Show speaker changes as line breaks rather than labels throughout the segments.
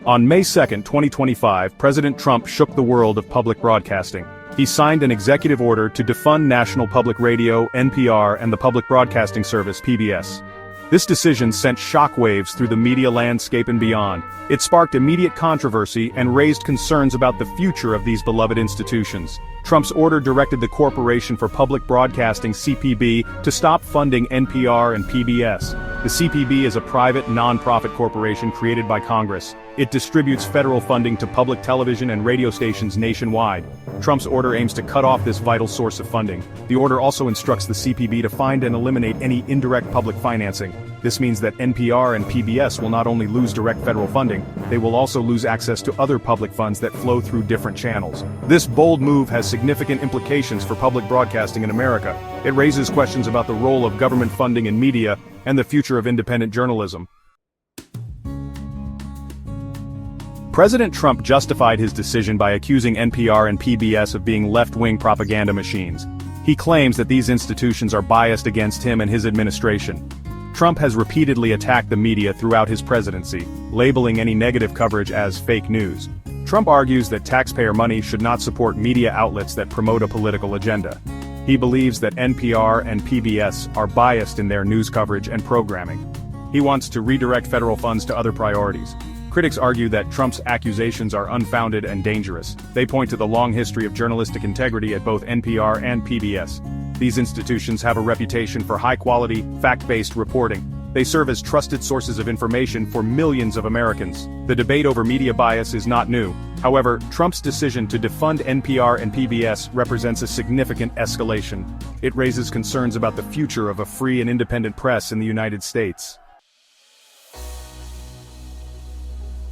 On May 2, 2025, President Trump shook the world of public broadcasting. He signed an executive order to defund National Public Radio, NPR, and the public broadcasting service, PBS. This decision sent shockwaves through the media landscape and beyond. It sparked immediate controversy and raised concerns about the future of these beloved institutions. Trump's order directed the Corporation for Public Broadcasting, CPB, to stop funding NPR and PBS. The CPB is a private, non-profit corporation created by Congress. It distributes federal funding to public television and radio stations nationwide. Trump's order aims to cut off this vital source of funding. The order also instructs the CPB to find and eliminate any indirect public financing. This means that NPR and PBS will not only lose direct federal funding, they will also lose access to other public funds that flow through different channels. This bold move has significant implications for public broadcasting in America. It raises questions about the role of government funding in media and the future of independent journalism. President Trump justified his decision by accusing NPR and PBS of being left-wing propaganda machines. He claims that these institutions are biased against him and his administration. Trump has repeatedly attacked the media throughout his presidency, labeling any negative coverage as fake news. Trump argues that taxpayer money should not support media outlets that promote a political agenda. He believes that NPR and PBS are biased in their news coverage and programming. He wants to redirect federal funds to other priorities. Critics argue that Trump's accusations are unfounded and dangerous. They point to the long history of journalistic integrity at both NPR and PBS. These institutions have a reputation for high-quality, fact-based reporting. They serve as trusted sources of information for millions of Americans. The debate over media bias is not new. However, Trump's decision to defund NPR and PBS represents a significant escalation. It raises concerns about the future of a free and independent press in the United States.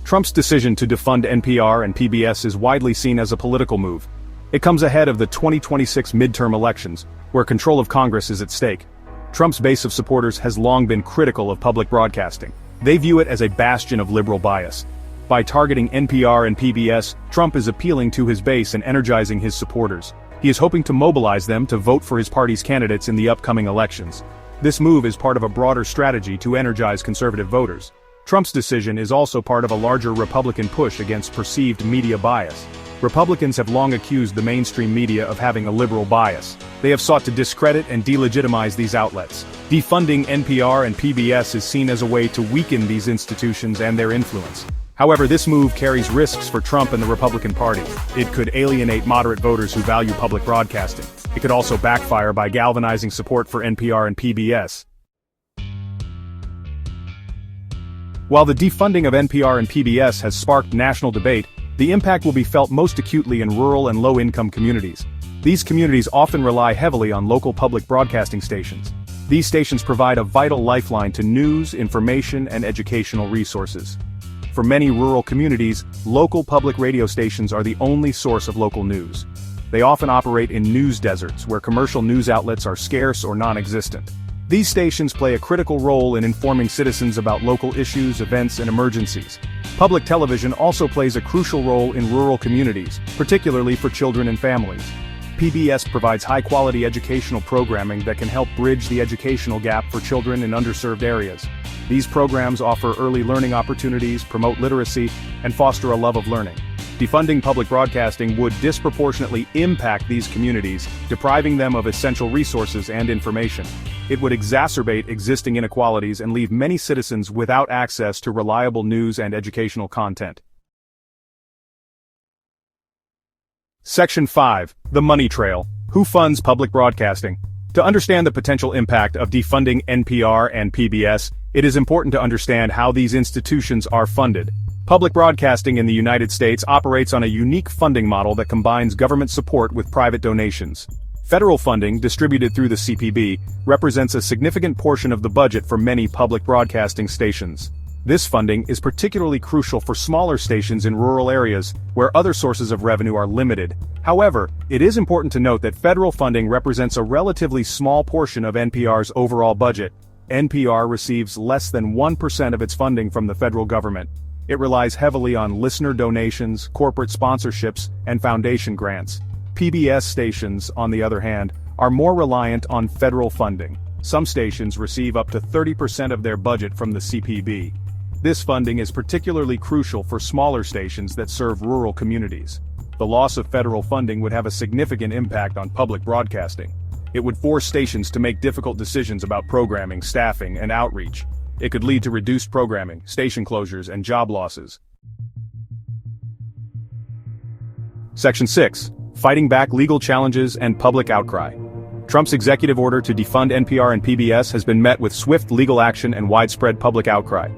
Trump's decision to defund NPR and PBS is widely seen as a political move. It comes ahead of the 2026 midterm elections, where control of Congress is at stake. Trump's base of supporters has long been critical of public broadcasting. They view it as a bastion of liberal bias. By targeting NPR and PBS, Trump is appealing to his base and energizing his supporters. He is hoping to mobilize them to vote for his party's candidates in the upcoming elections. This move is part of a broader strategy to energize conservative voters. Trump's decision is also part of a larger Republican push against perceived media bias. Republicans have long accused the mainstream media of having a liberal bias. They have sought to discredit and delegitimize these outlets. Defunding NPR and PBS is seen as a way to weaken these institutions and their influence. However, this move carries risks for Trump and the Republican Party. It could alienate moderate voters who value public broadcasting. It could also backfire by galvanizing support for NPR and PBS. While the defunding of NPR and PBS has sparked national debate, the impact will be felt most acutely in rural and low-income communities. These communities often rely heavily on local public broadcasting stations. These stations provide a vital lifeline to news, information, and educational resources. For many rural communities, local public radio stations are the only source of local news. They often operate in news deserts where commercial news outlets are scarce or non-existent. These stations play a critical role in informing citizens about local issues, events, and emergencies. Public television also plays a crucial role in rural communities, particularly for children and families. PBS provides high-quality educational programming that can help bridge the educational gap for children in underserved areas. These programs offer early learning opportunities, promote literacy, and foster a love of learning. Defunding public broadcasting would disproportionately impact these communities, depriving them of essential resources and information. It would exacerbate existing inequalities and leave many citizens without access to reliable news and educational content. Section 5. The Money Trail. Who funds public broadcasting? To understand the potential impact of defunding NPR and PBS, it is important to understand how these institutions are funded. Public broadcasting in the United States operates on a unique funding model that combines government support with private donations. Federal funding, distributed through the CPB, represents a significant portion of the budget for many public broadcasting stations. This funding is particularly crucial for smaller stations in rural areas, where other sources of revenue are limited. However, it is important to note that federal funding represents a relatively small portion of NPR's overall budget. NPR receives less than 1% of its funding from the federal government. It relies heavily on listener donations, corporate sponsorships, and foundation grants. PBS stations, on the other hand, are more reliant on federal funding. Some stations receive up to 30% of their budget from the CPB. This funding is particularly crucial for smaller stations that serve rural communities. The loss of federal funding would have a significant impact on public broadcasting. It would force stations to make difficult decisions about programming, staffing, and outreach. It could lead to reduced programming, station closures, and job losses. Section 6. Fighting back legal challenges and public outcry. Trump's executive order to defund NPR and PBS has been met with swift legal action and widespread public outcry.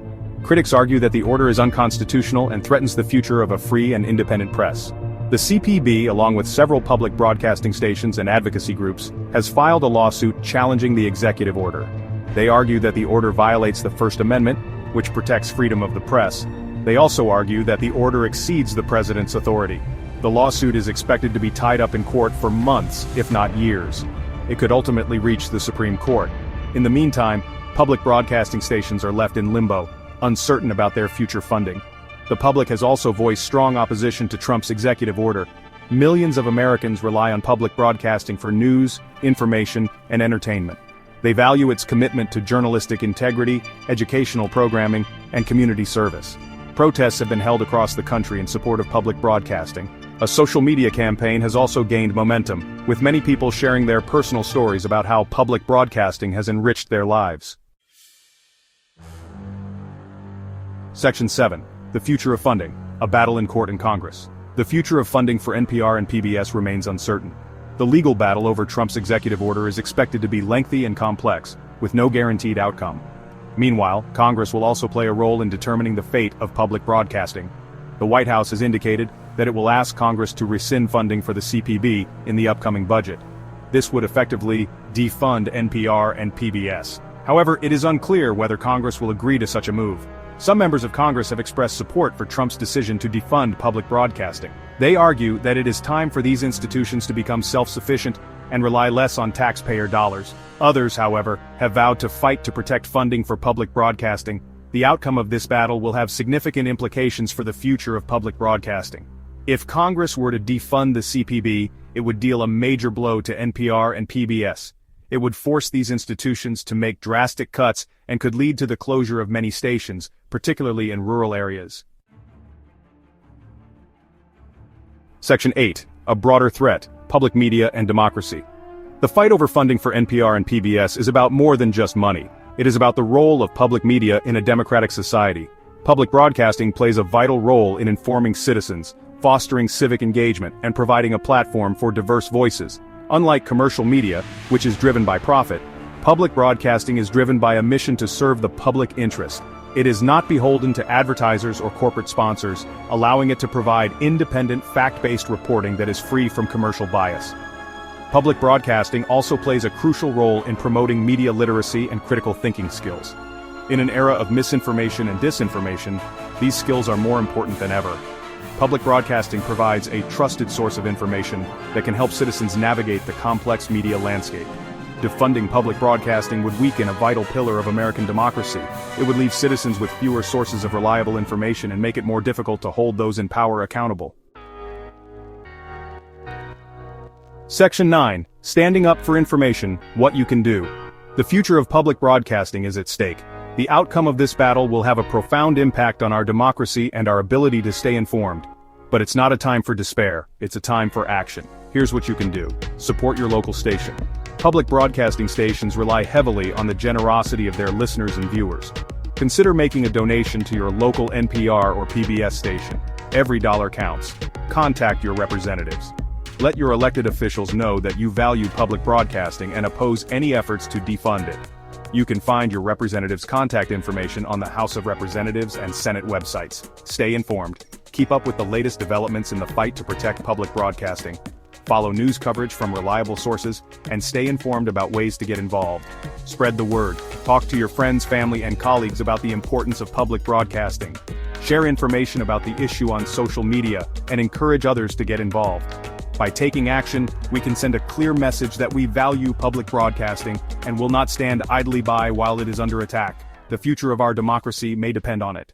Critics argue that the order is unconstitutional and threatens the future of a free and independent press. The CPB, along with several public broadcasting stations and advocacy groups, has filed a lawsuit challenging the executive order. They argue that the order violates the First Amendment, which protects freedom of the press. They also argue that the order exceeds the president's authority. The lawsuit is expected to be tied up in court for months, if not years. It could ultimately reach the Supreme Court. In the meantime, public broadcasting stations are left in limbo, uncertain about their future funding. The public has also voiced strong opposition to Trump's executive order. Millions of Americans rely on public broadcasting for news, information, and entertainment. They value its commitment to journalistic integrity, educational programming, and community service. Protests have been held across the country in support of public broadcasting. A social media campaign has also gained momentum, with many people sharing their personal stories about how public broadcasting has enriched their lives. Section 7. The future of funding. A battle in court and Congress. The future of funding for NPR and PBS remains uncertain. The legal battle over Trump's executive order is expected to be lengthy and complex, with no guaranteed outcome. Meanwhile, Congress will also play a role in determining the fate of public broadcasting. The White House has indicated that it will ask Congress to rescind funding for the CPB in the upcoming budget. This would effectively defund NPR and PBS. However, it is unclear whether Congress will agree to such a move. Some members of Congress have expressed support for Trump's decision to defund public broadcasting. They argue that it is time for these institutions to become self-sufficient and rely less on taxpayer dollars. Others, however, have vowed to fight to protect funding for public broadcasting. The outcome of this battle will have significant implications for the future of public broadcasting. If Congress were to defund the CPB, it would deal a major blow to NPR and PBS. It would force these institutions to make drastic cuts and could lead to the closure of many stations, particularly in rural areas. Section 8. A broader threat, public media and democracy. The fight over funding for NPR and PBS is about more than just money. It is about the role of public media in a democratic society. Public broadcasting plays a vital role in informing citizens, fostering civic engagement, and providing a platform for diverse voices. Unlike commercial media, which is driven by profit, public broadcasting is driven by a mission to serve the public interest. It is not beholden to advertisers or corporate sponsors, allowing it to provide independent, fact-based reporting that is free from commercial bias. Public broadcasting also plays a crucial role in promoting media literacy and critical thinking skills. In an era of misinformation and disinformation, these skills are more important than ever. Public broadcasting provides a trusted source of information that can help citizens navigate the complex media landscape. Defunding public broadcasting would weaken a vital pillar of American democracy. It would leave citizens with fewer sources of reliable information and make it more difficult to hold those in power accountable. Section 9. Standing up for information, what you can do. The future of public broadcasting is at stake. The outcome of this battle will have a profound impact on our democracy and our ability to stay informed. But it's not a time for despair, it's a time for action. Here's what you can do. Support your local station. Public broadcasting stations rely heavily on the generosity of their listeners and viewers. Consider making a donation to your local NPR or PBS station. Every dollar counts. Contact your representatives. Let your elected officials know that you value public broadcasting and oppose any efforts to defund it. You can find your representatives' contact information on the House of Representatives and Senate websites. Stay informed. Keep up with the latest developments in the fight to protect public broadcasting. Follow news coverage from reliable sources, and stay informed about ways to get involved. Spread the word. Talk to your friends, family, and colleagues about the importance of public broadcasting. Share information about the issue on social media, and encourage others to get involved. By taking action, we can send a clear message that we value public broadcasting and will not stand idly by while it is under attack. The future of our democracy may depend on it.